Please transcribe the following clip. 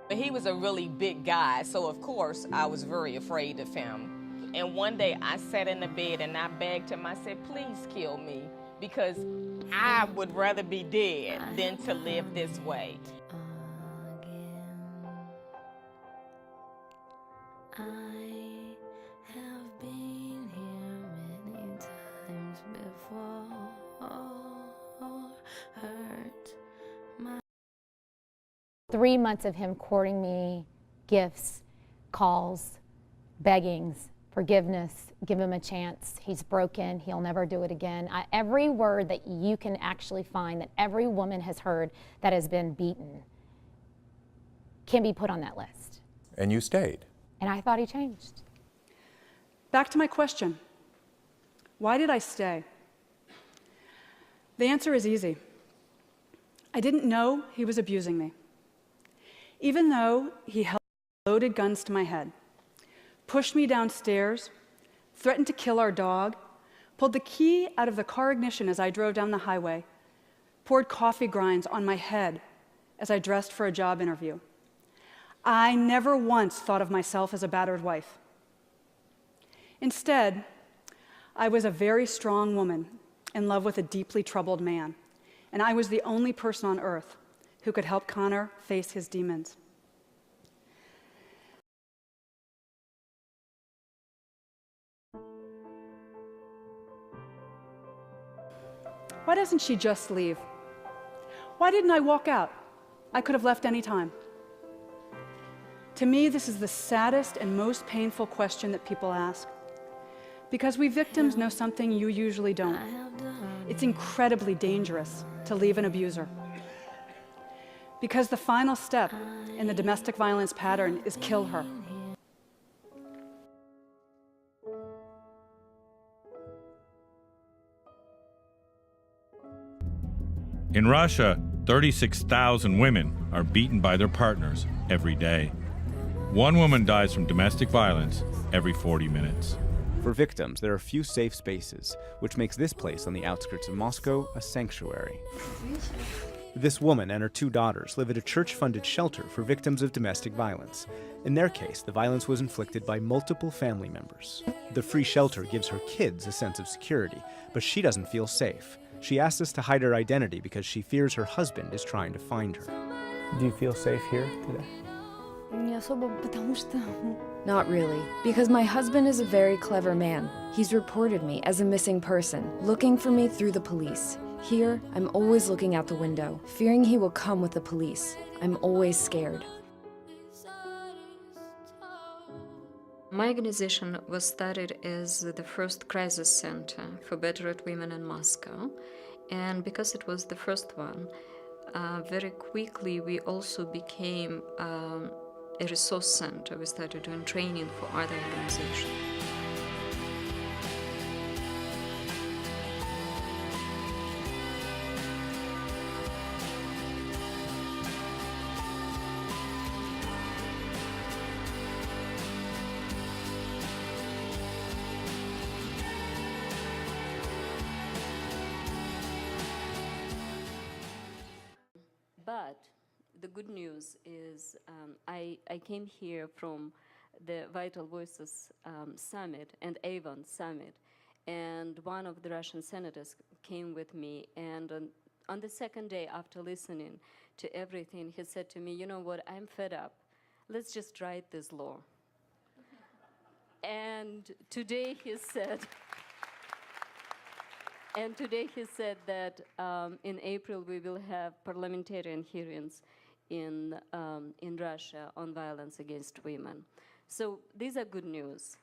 He was a really big guy, so of course I was very afraid of him. And one day I sat in the bed and I begged him, I said, please kill me, because I would rather be dead than to live this way. I have been here many times before, hurt my 3 months of him courting me, gifts, calls, beggings, forgiveness, give him a chance. He's broken, he'll never do it again. Every word that you can actually find that every woman has heard that has been beaten can be put on that list. And you stayed. And I thought he changed. Back to my question. Why did I stay? The answer is easy. I didn't know he was abusing me. Even though he held loaded guns to my head, pushed me downstairs, threatened to kill our dog, pulled the key out of the car ignition as I drove down the highway, poured coffee grinds on my head as I dressed for a job interview. I never once thought of myself as a battered wife. Instead, I was a very strong woman in love with a deeply troubled man, and I was the only person on earth who could help Connor face his demons. Why doesn't she just leave? Why didn't I walk out? I could have left any time. To me, this is the saddest and most painful question that people ask. Because we victims know something you usually don't. It's incredibly dangerous to leave an abuser. Because the final step in the domestic violence pattern is kill her. In Russia, 36,000 women are beaten by their partners every day. One woman dies from domestic violence every 40 minutes. For victims, there are few safe spaces, which makes this place on the outskirts of Moscow a sanctuary. This woman and her 2 daughters live at a church-funded shelter for victims of domestic violence. In their case, the violence was inflicted by multiple family members. The free shelter gives her kids a sense of security, but she doesn't feel safe. She asks us to hide her identity because she fears her husband is trying to find her. Do you feel safe here today? Not really, because my husband is a very clever man. He's reported me as a missing person, looking for me through the police. Here, I'm always looking out the window, fearing he will come with the police. I'm always scared. My organization was started as the first crisis center for battered women in Moscow, and because it was the first one, very quickly we also became a resource center. We started doing training for other organizations. But the good news is I came here from the Vital Voices Summit and Avon Summit, and one of the Russian senators came with me, and on the second day after listening to everything, he said to me, you know what, I'm fed up. Let's just write this law. And today he said, that in April we will have parliamentarian hearings in Russia on violence against women. So these are good news.